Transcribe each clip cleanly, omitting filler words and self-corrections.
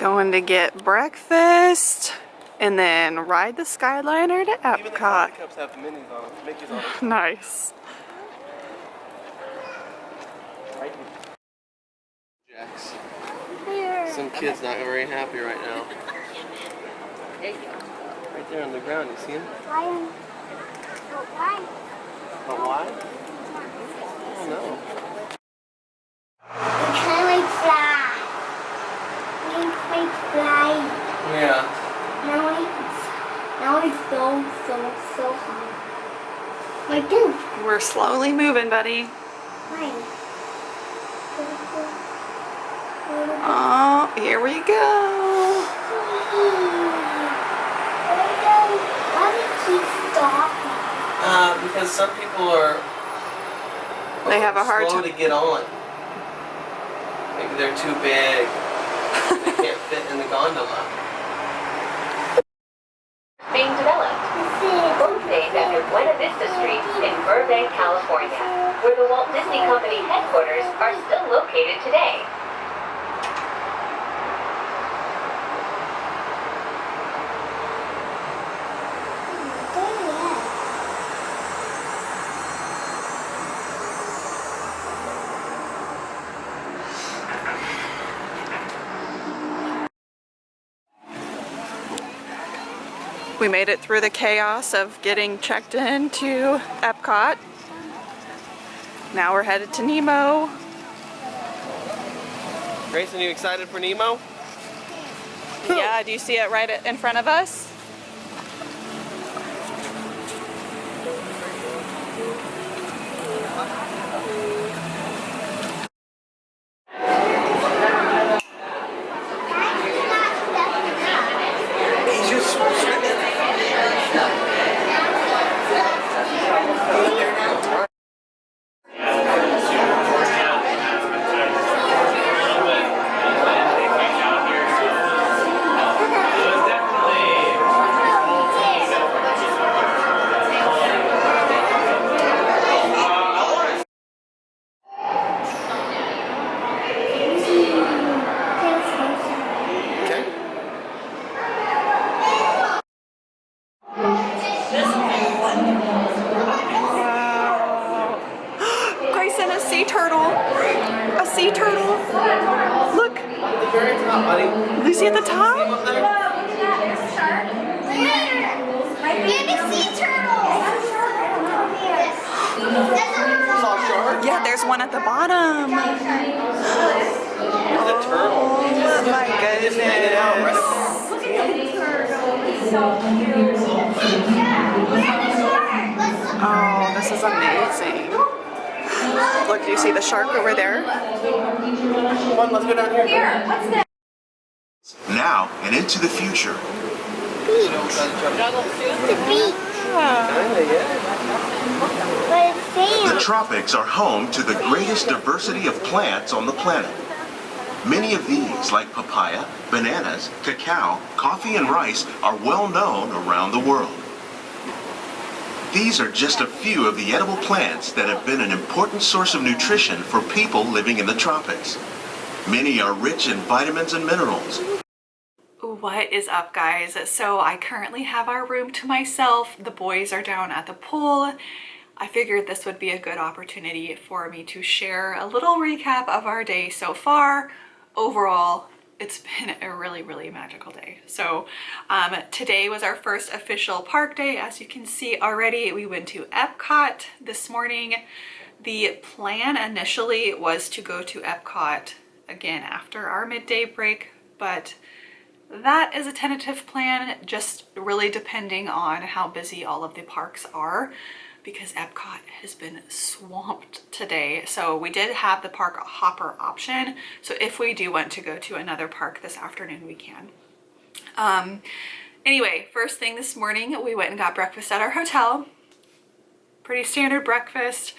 Going to get breakfast and then ride the Skyliner to Epcot. Even the coffee cups have minis on them, Mickey's on them. Nice. Jacks. Some kid's not very happy right now. Right there on the ground, you see him? Why? But why? I don't know. We can like fly. We can fly. Yeah. Now it's so hard. Like this. We're slowly moving, buddy. Why? Oh, here we go. Why do you keep stopping? Because some people are They have a hard slow time. to get on. Maybe they're too big. They can't fit in the gondola. Being developed. Located under Buena Vista Street in Burbank, California, where the Walt Disney Company headquarters are still located today. We made it through the chaos of getting checked into Epcot. Now we're headed to Nemo. Grayson, you excited for Nemo? Yeah, do you see it right in front of us? He's just swimming. Okay. Wow. Grayson, a sea turtle. A sea turtle. Look, The very top, buddy. Lucy at the top. Up there? Baby sea turtles. Saw shark? Yeah, there's one at the bottom. Look at the turtle. Oh my Just hanging out right goodness. Let's Oh, this is amazing. Look, do you see the shark over there? Come on, let's go down here. Now and into the future. the beach. Kinda, yeah. But it's The sand. tropics are home to the greatest diversity of plants on the planet. Many of these, like papaya, bananas, cacao, coffee, and rice, are well known around the world. These are just a few of the edible plants that have been an important source of nutrition for people living in the tropics. Many are rich in vitamins and minerals. What is up, guys? So I currently have our room to myself. The boys are down at the pool. I figured this would be a good opportunity for me to share a little recap of our day so far. Overall, it's been a really magical day. So today was our first official park day. As you can see already, we went to Epcot this morning. The plan initially was to go to Epcot again after our midday break, but that is a tentative plan, just really depending on how busy all of the parks are, because Epcot has been swamped today. So we did have the park hopper option. So if we do want to go to another park this afternoon, we can. Anyway, first thing this morning, we went and got breakfast at our hotel. Pretty standard breakfast.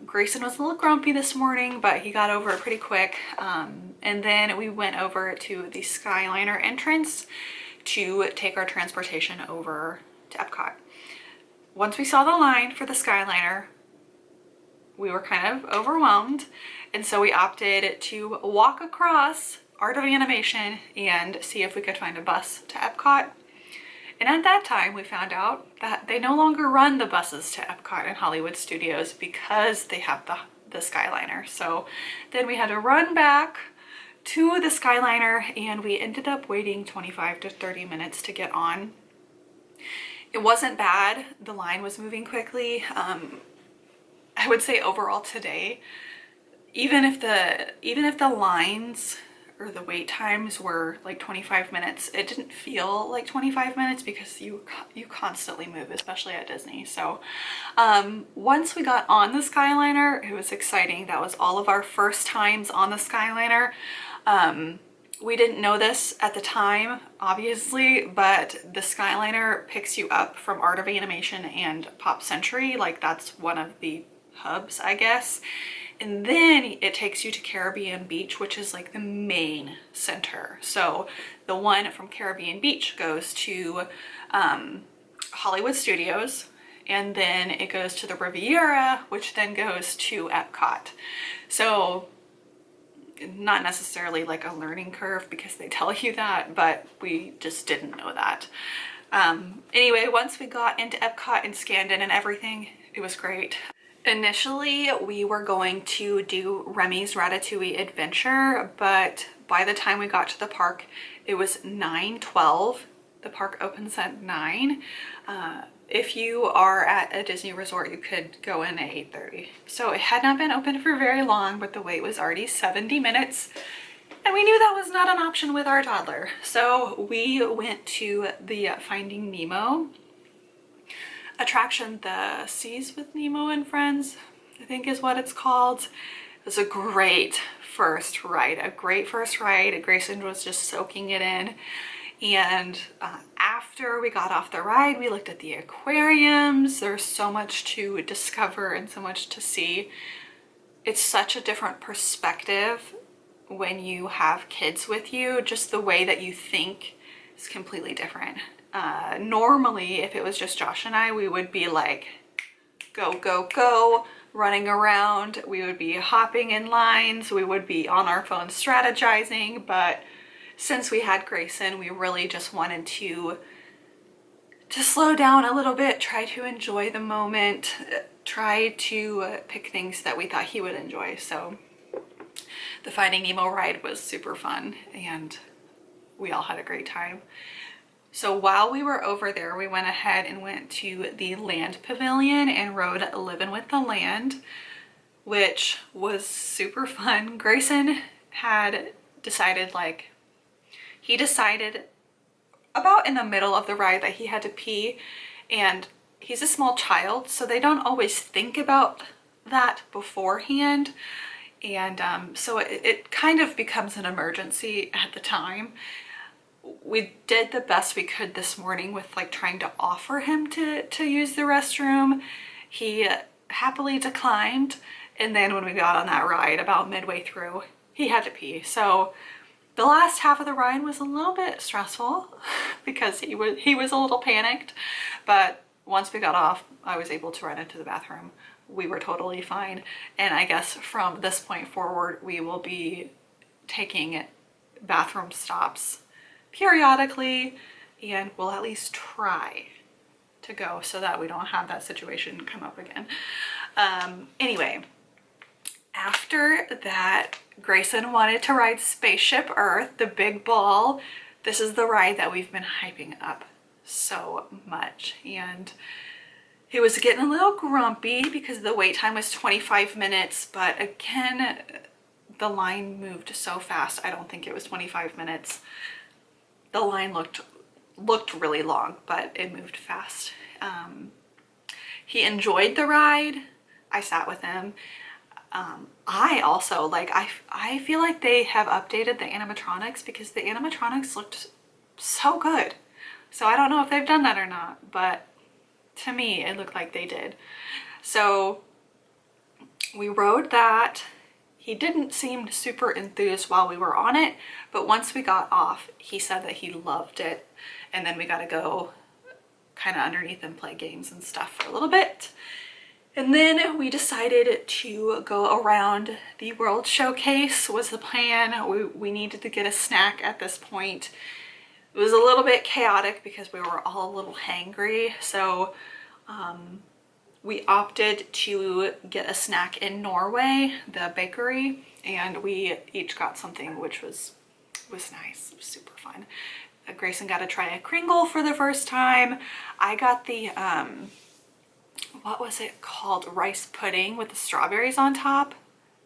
Grayson was a little grumpy this morning, but he got over it pretty quick. And then we went over to the Skyliner entrance to take our transportation over to Epcot. Once we saw the line for the Skyliner, we were kind of overwhelmed. And so we opted to walk across Art of Animation and see if we could find a bus to Epcot. And at that time, we found out that they no longer run the buses to Epcot and Hollywood Studios because they have the Skyliner. So then we had to run back to the Skyliner, and we ended up waiting 25 to 30 minutes to get on. It wasn't bad. The line was moving quickly. I would say overall today, even if the lines or the wait times were like 25 minutes, it didn't feel like 25 minutes because you constantly move, especially at Disney. So once we got on the Skyliner, it was exciting. That was all of our first times on the Skyliner. We didn't know this at the time, obviously, but the Skyliner picks you up from Art of Animation and Pop Century. Like, that's one of the hubs, I guess. And then it takes you to Caribbean Beach, which is like the main center. So the one from Caribbean Beach goes to Hollywood Studios, and then it goes to the Riviera, which then goes to Epcot. So not necessarily like a learning curve because they tell you that, but we just didn't know that. Anyway, once we got into Epcot and scanned in and everything, it was great. Initially, we were going to do Remy's Ratatouille Adventure, but by the time we got to the park, it was 9:12. The park opens at 9. If you are at a Disney resort, you could go in at 8:30. So it had not been open for very long, but the wait was already 70 minutes. And we knew that was not an option with our toddler. So we went to the Finding Nemo attraction, the Seas with Nemo and Friends, I think is what it's called. It was a great first ride, Grayson was just soaking it in. And after we got off the ride, we looked at the aquariums. There's so much to discover and so much to see. It's such a different perspective when you have kids with you. Just the way that you think is completely different. Normally, if it was just Josh and I, we would be like, go, go, go, running around. We would be hopping in lines. We would be on our phones strategizing. But since we had Grayson, we really just wanted to slow down a little bit, try to enjoy the moment, try to pick things that we thought he would enjoy. So the Finding Nemo ride was super fun and we all had a great time. So while we were over there, we went ahead and went to the Land Pavilion and rode Living with the Land, which was super fun. Grayson had decided, he decided about in the middle of the ride that he had to pee, and he's a small child, so they don't always think about that beforehand. And so it kind of becomes an emergency at the time. We did the best we could this morning with trying to offer him to use the restroom. He happily declined, and then when we got on that ride about midway through, he had to pee. So the last half of the ride was a little bit stressful because he was a little panicked, but once we got off, I was able to run into the bathroom. We were totally fine, and I guess from this point forward, we will be taking bathroom stops periodically, and we'll at least try to go so that we don't have that situation come up again. Anyway, after that, Grayson wanted to ride Spaceship Earth, the big ball. This is the ride that we've been hyping up so much, and he was getting a little grumpy because the wait time was 25 minutes, but again, the line moved so fast. I don't think it was 25 minutes. The line looked really long, but it moved fast. He enjoyed the ride. I sat with him. I also, I feel like they have updated the animatronics because the animatronics looked so good. So I don't know if they've done that or not, but to me, it looked like they did. So we rode that. He didn't seem super enthused while we were on it, but once we got off, he said that he loved it. And then we got to go kind of underneath and play games and stuff for a little bit. And then we decided to go around the World Showcase was the plan. We needed to get a snack at this point. It was a little bit chaotic because we were all a little hangry. So we opted to get a snack in Norway, the bakery, and we each got something which was nice. It was super fun. Grayson got to try a Kringle for the first time. I got the what was it called, rice pudding with the strawberries on top,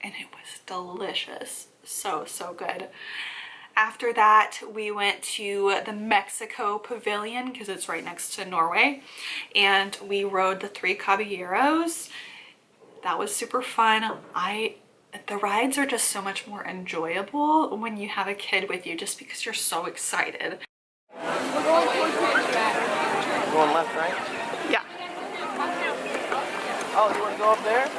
and it was delicious. So good. After that, we went to the Mexico Pavilion because it's right next to Norway, and we rode the Three Caballeros. That was super fun. The rides are just so much more enjoyable when you have a kid with you, just because you're so excited. Going left, right? Yeah. Oh, you want to go up there?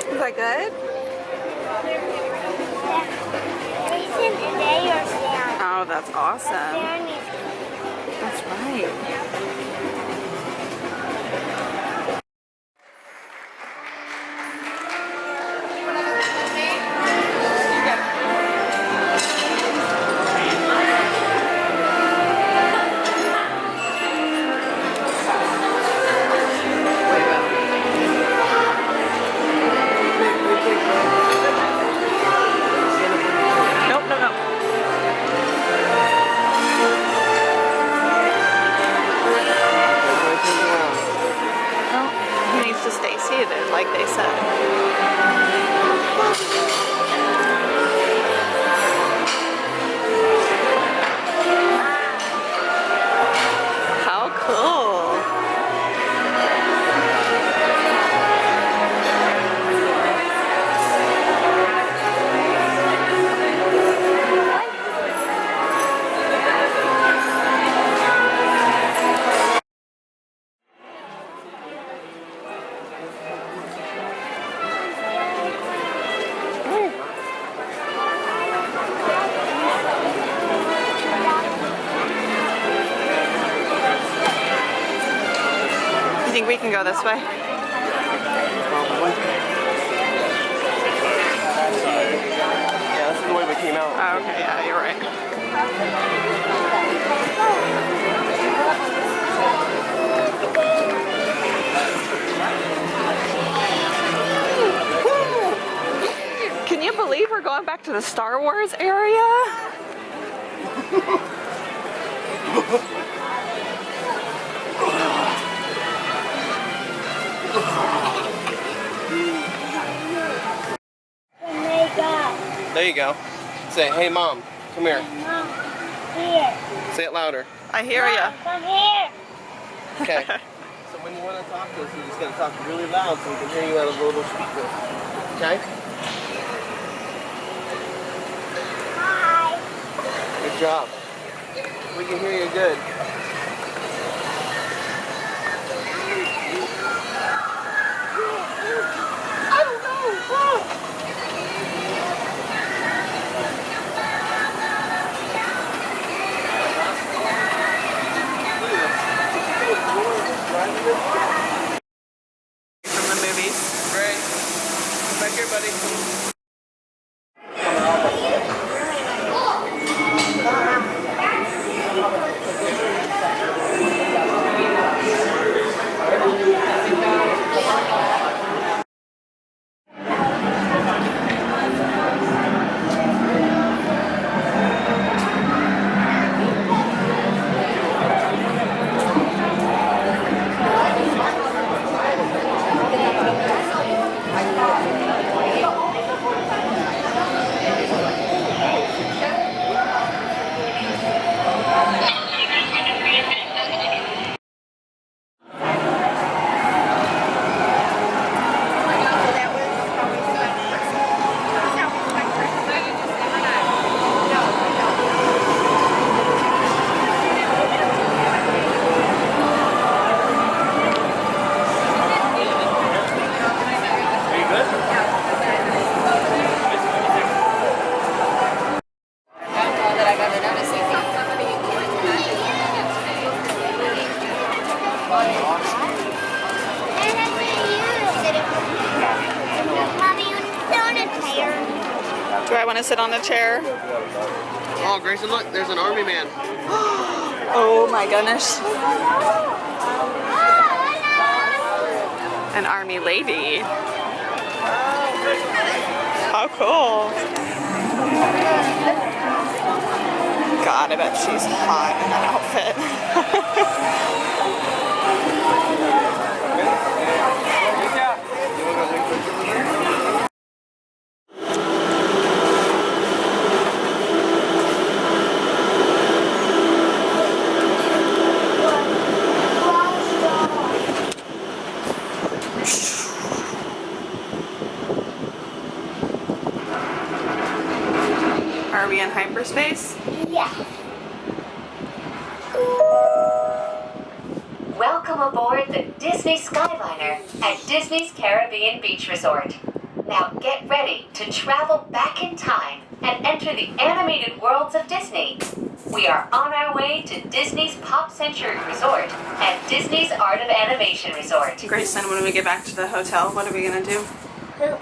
Is that good? Grayson and they are down. Oh, that's awesome. Darren is That's right. Nope, no, no. Well, he needs to stay seated, like they said. How cool. You think we can go this way? Probably. Yeah, this is the way we came out. Oh, okay, yeah, you're right. Can you believe we're going back to the Star Wars area? There you go. Say, hey mom, come here. Mom, here. Say it louder. I hear ya. Come here. Okay. So when you want to talk to us, you're just going to talk really loud so we can hear you out of the little speaker. Okay? Hi. Good job. We can hear you good. I don't know. From the movies. Great. Back here, buddy. a chair. Oh, Grayson, look, there's an army man. Oh my goodness. An army lady. How cool. God, I bet she's hot in that outfit. Are we in hyperspace? Yeah. Welcome aboard the Disney Skyliner at Disney's Caribbean Beach Resort. Now get ready to travel back in time and enter the animated worlds of Disney. We are on our way to Disney's Pop Century Resort and Disney's Art of Animation Resort. Grayson, when we get back to the hotel, what are we gonna do? Poop.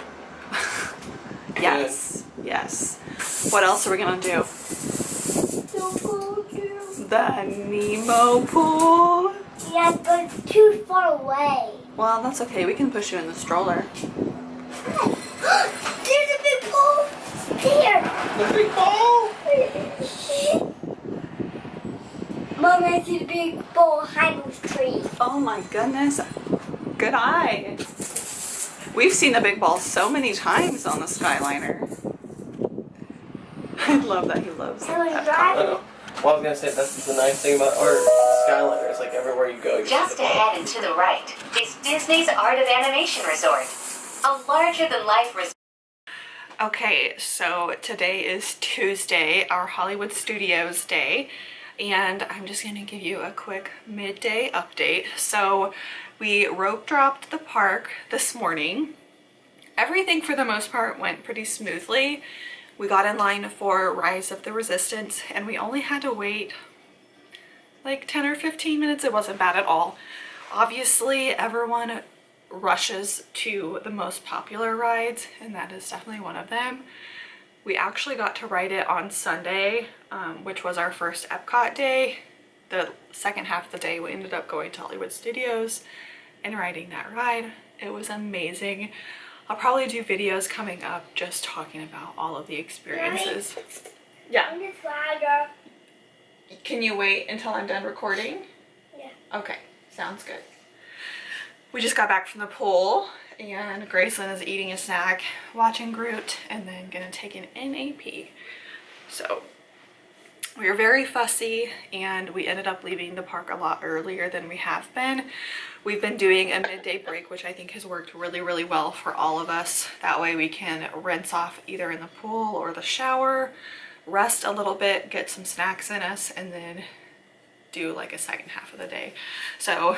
Yes, yes. What else are we gonna do? The Nemo pool. Yeah, but it's too far away. Well, that's okay. We can push you in the stroller. There's a big pool here. The big ball. Mom, I see the big ball behind this tree. Oh my goodness. Good eye. We've seen the big ball so many times on the Skyliner. I love that he loves Can we that. I drive? know. Well, I was gonna say that's the nice thing about our Skyliner is like everywhere you go. You Just see the ball. ahead and to the right is Disney's Art of Animation Resort, a larger-than-life resort. Okay, so today is Tuesday, our Hollywood Studios day, and I'm just gonna give you a quick midday update. So we rope dropped the park this morning. Everything for the most part went pretty smoothly. We got in line for Rise of the Resistance and we only had to wait like 10 or 15 minutes. It wasn't bad at all. Obviously, everyone rushes to the most popular rides and that is definitely one of them. We actually got to ride it on Sunday, which was our first Epcot day. The second half of the day we ended up going to Hollywood Studios and riding that ride. It was amazing. I'll probably do videos coming up just talking about all of the experiences. Yeah. On this ladder. Can you wait until I'm done recording? Yeah. Okay, sounds good. We just got back from the pool and Gracelyn is eating a snack, watching Groot, and then gonna take an NAP. So we were very fussy and we ended up leaving the park a lot earlier than we have been. We've been doing a midday break, which I think has worked really, really well for all of us. That way we can rinse off either in the pool or the shower, rest a little bit, get some snacks in us, and then do like a second half of the day. So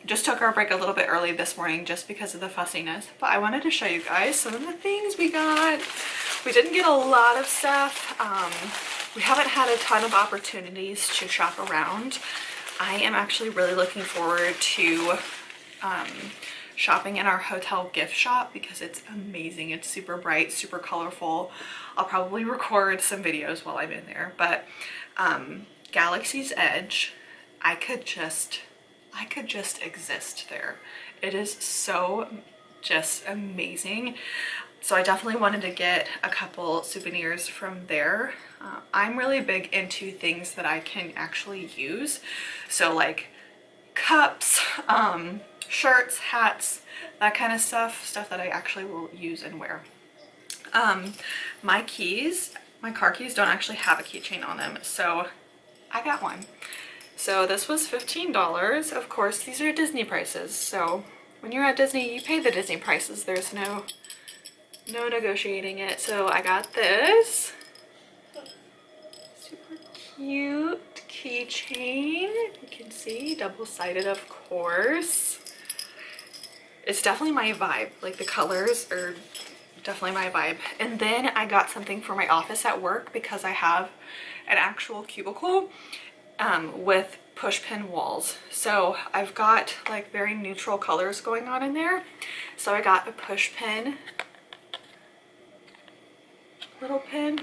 just took our break a little bit early this morning just because of the fussiness, but I wanted to show you guys some of the things we got. We didn't get a lot of stuff. We haven't had a ton of opportunities to shop around. I am actually really looking forward to shopping in our hotel gift shop because it's amazing. It's super bright, super colorful. I'll probably record some videos while I'm in there, but Galaxy's Edge, I could just exist there. It is so just amazing. So I definitely wanted to get a couple souvenirs from there. I'm really big into things that I can actually use. So like cups, shirts, hats, that kind of stuff that I actually will use and wear. My keys, my car keys don't actually have a keychain on them, so I got one. So this was $15. Of course, these are Disney prices. So when you're at Disney, you pay the Disney prices. There's no negotiating it. So I got this super cute keychain. You can see, double-sided, of course. It's definitely my vibe. Like the colors are definitely my vibe. And then I got something for my office at work because I have an actual cubicle with push pin walls. So I've got like very neutral colors going on in there. So I got a push pin, little pin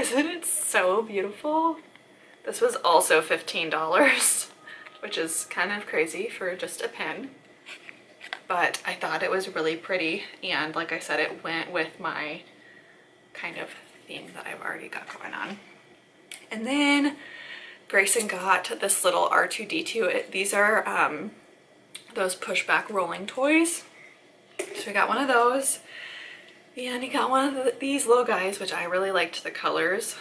Isn't it so beautiful? This was also $15, which is kind of crazy for just a pen. But I thought it was really pretty, and like I said, it went with my kind of theme that I've already got going on. And then Grayson got this little R2-D2. These are those pushback rolling toys. So we got one of those, and he got one of these little guys, which I really liked the colors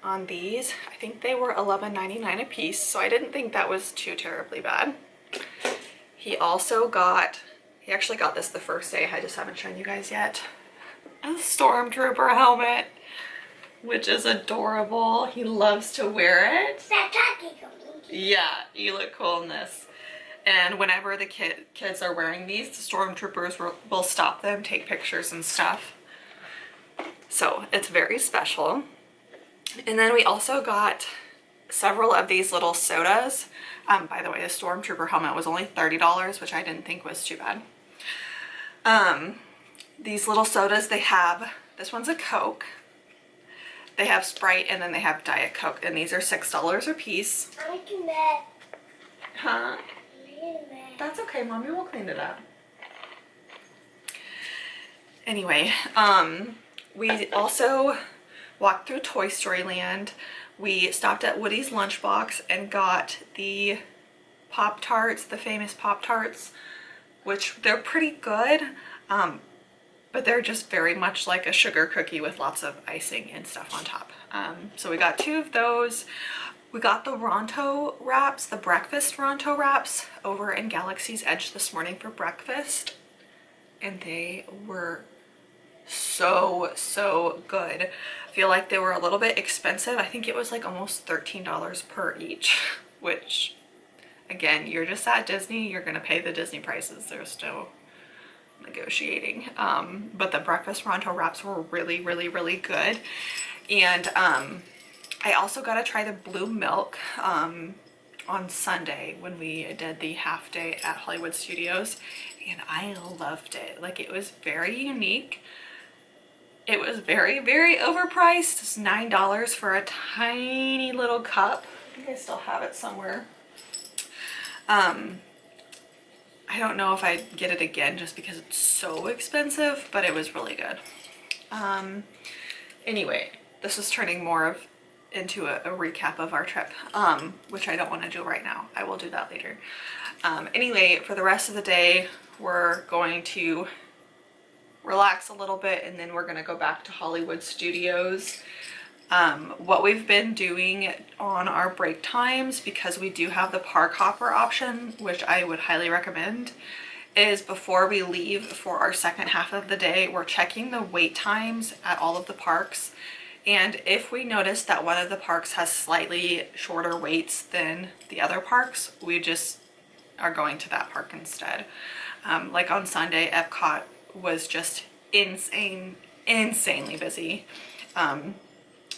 on these. I think they were $11.99 a piece, so I didn't think that was too terribly bad. He also got, he actually got this the first day, I just haven't shown you guys yet, a Stormtrooper helmet, which is adorable. He loves to wear it. Yeah, you look cool in this. And whenever the kids are wearing these, the Stormtroopers will stop them, take pictures and stuff. So it's very special. And then we also got several of these little sodas. By the way, the Stormtrooper helmet was only $30, which I didn't think was too bad. These little sodas, they have, this one's a Coke. They have Sprite, and then they have Diet Coke, and these are $6 a piece. I can bet. Huh? That's okay, Mommy will clean it up. Anyway, we also walked through Toy Story Land. We stopped at Woody's Lunchbox and got the Pop-Tarts, the famous Pop-Tarts, which they're pretty good, but they're just very much like a sugar cookie with lots of icing and stuff on top. So we got 2 of those. We got the Ronto wraps, the breakfast Ronto wraps over in Galaxy's Edge this morning for breakfast. And they were so good. I feel like they were a little bit expensive. I think it was like almost $13 per each, which again, you're just at Disney, you're gonna pay the Disney prices. They're still negotiating. But the breakfast Ronto wraps were really good. And I also got to try the blue milk on Sunday when we did the half day at Hollywood Studios, and I loved it. Like, it was very unique. It was very overpriced. It's $9 for a tiny little cup. I think I still have it somewhere. I don't know if I'd get it again just because it's so expensive, but it was really good. Anyway, this is turning more into a recap of our trip, which I don't want to do right now. I will do that later. Anyway, for the rest of the day, we're going to relax a little bit, and then we're going to go back to Hollywood Studios. What we've been doing on our break times, because we do have the park hopper option, which I would highly recommend, is before we leave for our second half of the day, we're checking the wait times at all of the parks. And if we notice that one of the parks has slightly shorter waits than the other parks, we just are going to that park instead. Like on Sunday, Epcot was just insanely busy.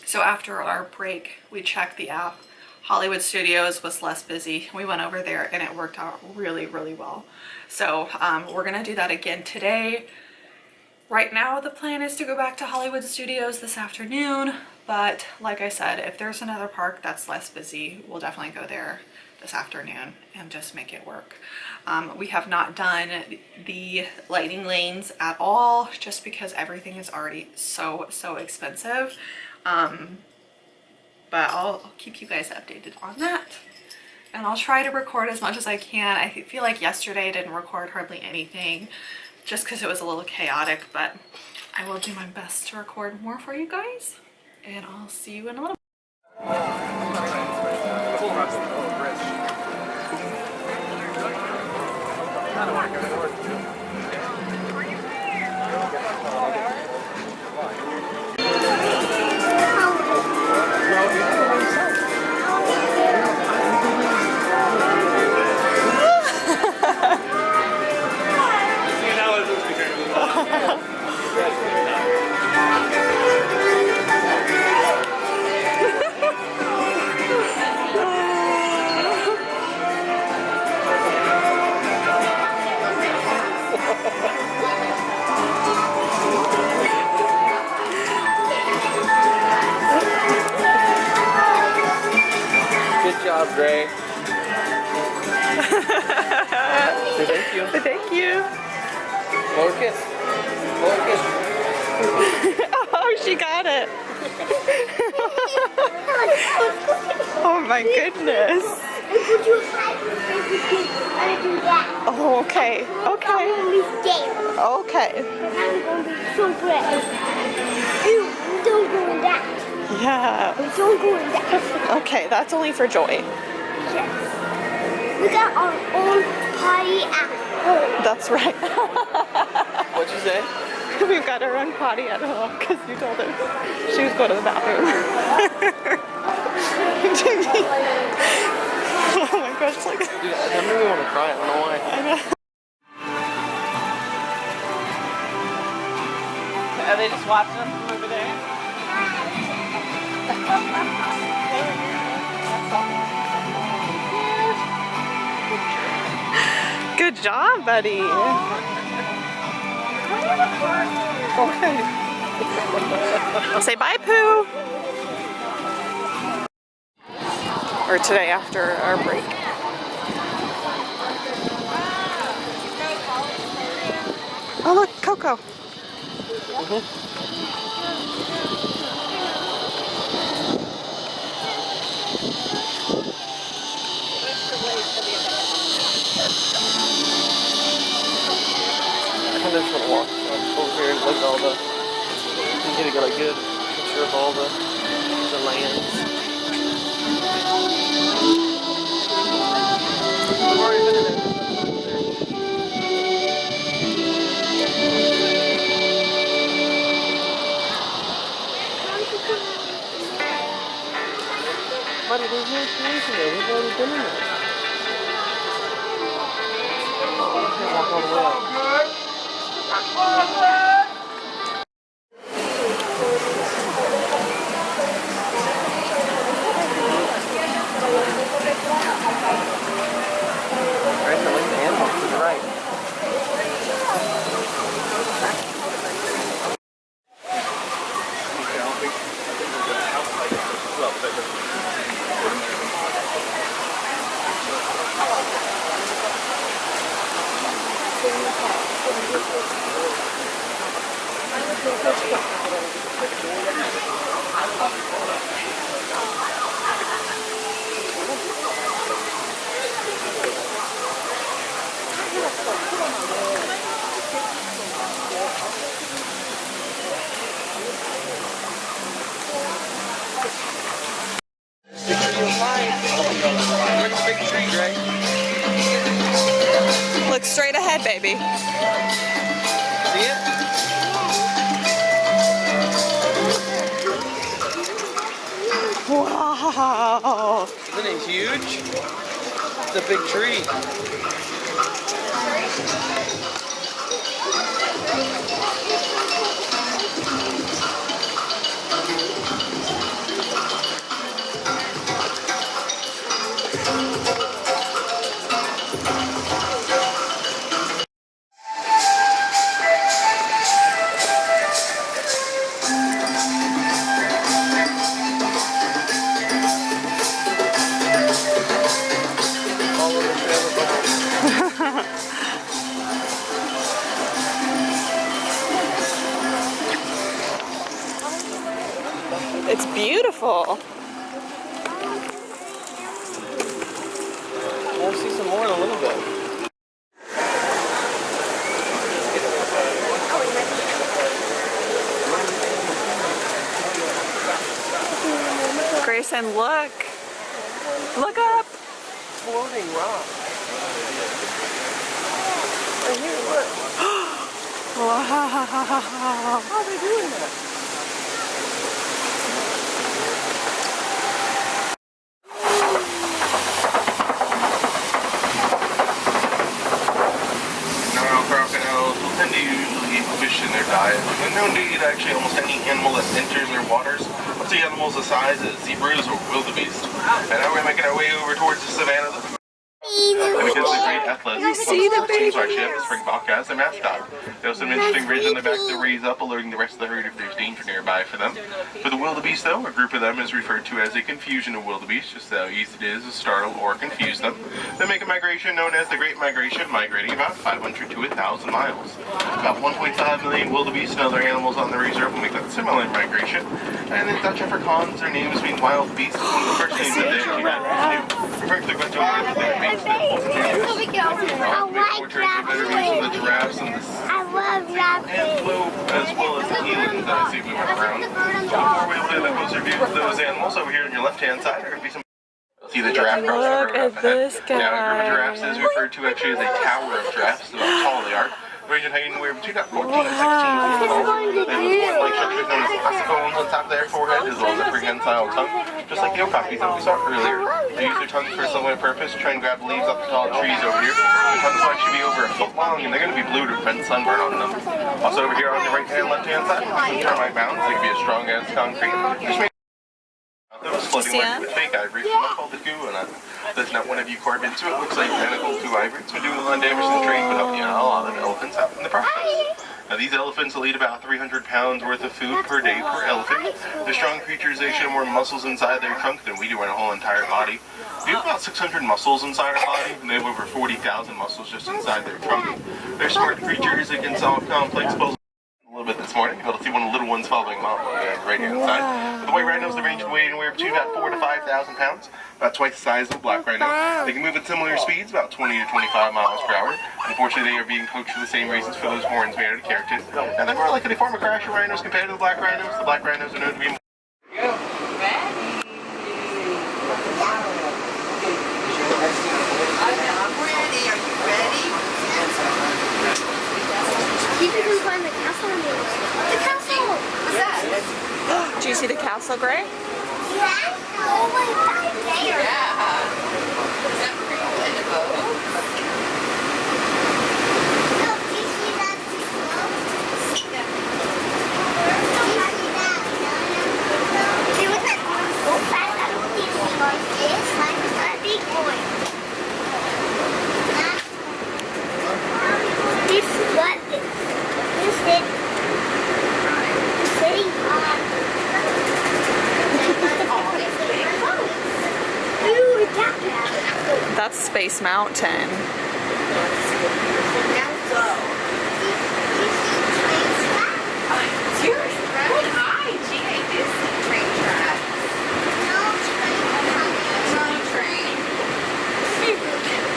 So after our break, we checked the app. Hollywood Studios was less busy. We went over there and it worked out really well. So we're gonna do that again today. Right now, the plan is to go back to Hollywood Studios this afternoon, but like I said, if there's another park that's less busy, we'll definitely go there this afternoon and just make it work. We have not done the lightning lanes at all, just because everything is already so expensive. But I'll keep you guys updated on that. And I'll try to record as much as I can. I feel like yesterday I didn't record hardly anything, just because it was a little chaotic, but I will do my best to record more for you guys, and I'll see you in a little Gray. Say thank you. Thank you. More kiss. More kiss. Oh, she got it. Oh my goodness. Would you hide me if you did? I do that. Oh, okay. I'm Okay. gonna be scared. Okay. I'm gonna be so brave. You don't go in that. Yeah. You don't go in that. Okay, that's only for Joy. Yes. We got our own party at home. That's right. What'd you say? We've got our own potty at home because you told her she was going to the bathroom. Oh my gosh, it's like. Dude, that made me want to cry. I don't know why. I know. Are they just watching us from over there? Good job, buddy. Okay. Say bye, Pooh. Or today after our break. Oh look, Coco. I kind of just want to walk over here and look at all the. You get a good picture of all the lands. I've already been in there. Buddy, there's no trees in there. We've already been in there. I can't walk all the way up. Right, I like the animals to the right. Where's the big tree, Greg? Look straight ahead, baby. See it? Wow. Isn't it huge? It's a big tree. It's beautiful. We'll see some more in a little bit. Grayson, look. Look up. Floating rock. Right here, look. Wow. How are they doing that? Nile crocodiles will tend to usually eat fish in their diet. They're known to eat actually almost any animal that enters their waters. Let's see animals the size of zebras or wildebeest. And now we're making our way over towards the savannah. And because of the great athletics, see the teams baby actually have the Springbok as their mascot. They also have an interesting ridge on the back that raise up, alerting the rest of the herd if there's danger nearby for them. For the wildebeest, though, a group of them is referred to as a confusion of wildebeest, just how easy it is to startle or confuse them. They make a migration known as the Great Migration, migrating about 500 to 1,000 miles. About 1.5 million wildebeest and other animals on the reserve will make that similar migration. And in Dutch Afrikaans, their names mean wild beasts, one of the first names that they actually had was referring to the Gwendolen that they made I like the giraffes and the I love rabbits. antelope, as well as the eland that I see moving around. So before we look at a closer view of those animals, over here on your left-hand side, there could be some. See the giraffe crossover Look at up this ahead. Now, a group of guy. giraffes is referred to actually as a tower of giraffes, so how tall they are. Ranging height anywhere between about 14 and 16 feet tall. They have horn-like structures known as ossicones on top of their forehead, as well as a prehensile tongue, just like the okapis that we saw earlier. They use their tongues for a similar purpose, try and grab leaves off the tall trees over here. The tongues will actually be over a foot long, and they're going to be blue to prevent sunburn on them. Also over here on the right-hand, left-hand side, some termite mounds. They can be as strong as concrete. Just make those floating like fake ivory from what's called the Goona. That's not one of you carved into it. Looks like manacles to ivory. It's been doing a lot of damage to the trade, but helping out a lot of elephants out in the process. Now these elephants will eat about 300 pounds worth of food per day per elephant. They're strong creatures. They show more muscles inside their trunk than we do in a whole entire body. We have about 600 muscles inside our body, and they have over 40,000 muscles just inside their trunk. They're smart creatures. They can solve complex puzzles. A little bit this morning, you'll be able to see one of the little ones following mom on the right-hand side. But the white rhinos, the range can weigh anywhere between about 4,000 to 5,000 pounds, about twice the size of the black rhino. They can move at similar speeds, about 20 to 25 miles per hour. Unfortunately, they are being poached for the same reasons for those horns made out of keratin. And they're more likely to form a crash of rhinos compared to the black rhinos. The black rhinos are known to be You can find the castle in there. The castle! What's that? Do you see the castle, Gray? Yeah. Oh my God, there. Look, do you see that? Do you see that? See, look at that. So fast, I don't think he like this. Like a big boy. This is what this. This is sitting on. Ooh, that. That's Space Mountain.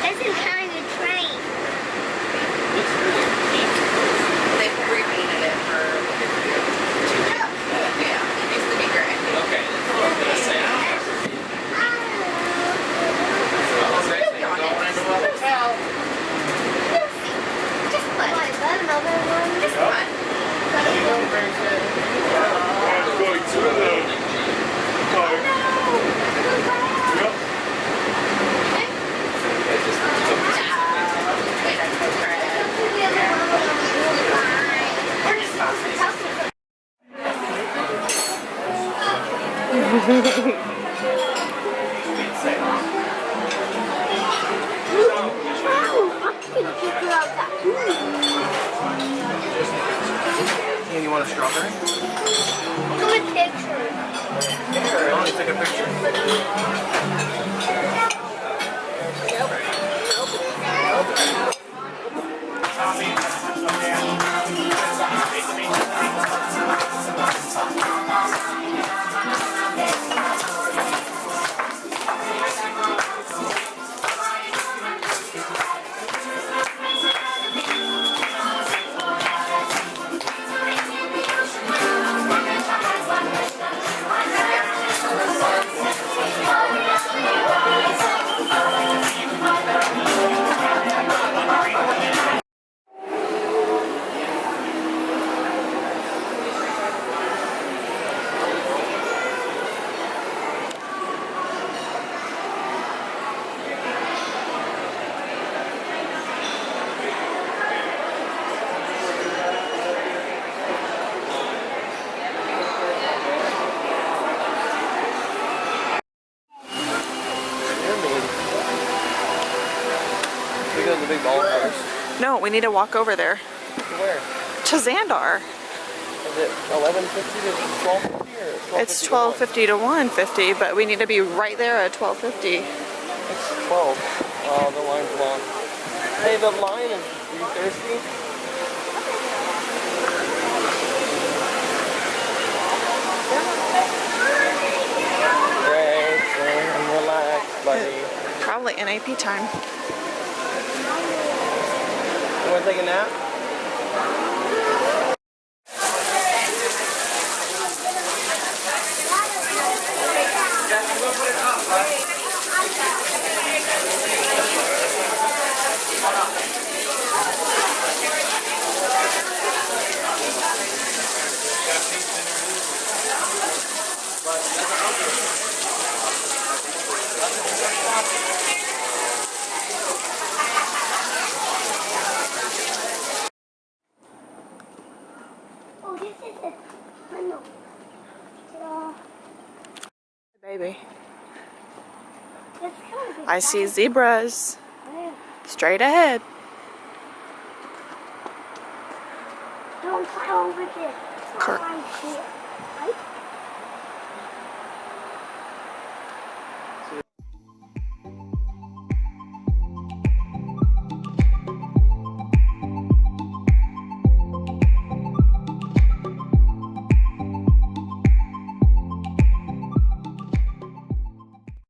This is kind of train. They've repainted it for, yeah, it used to be gray. Okay, that's what I was gonna say. Just fun. Is that another one? Just fun. We're just fun. And you want a strawberry? Good picture. Sure, I'll take a picture. big ball first. No, we need to walk over there. Where? To Xandar. Is it 11:50 to 12:50 or 12:50? It's 12:50 to 1:50, but we need to be right there at 12:50. It's 12. Oh, the line's long. Hey, the line is. Are you thirsty? Great, and relax, buddy. Probably NAP time. You want to take a nap? Oh, this is a tunnel. Baby. That's kind of I see zebras Where? straight ahead. Don't fly over there. Cor- I see it. Right?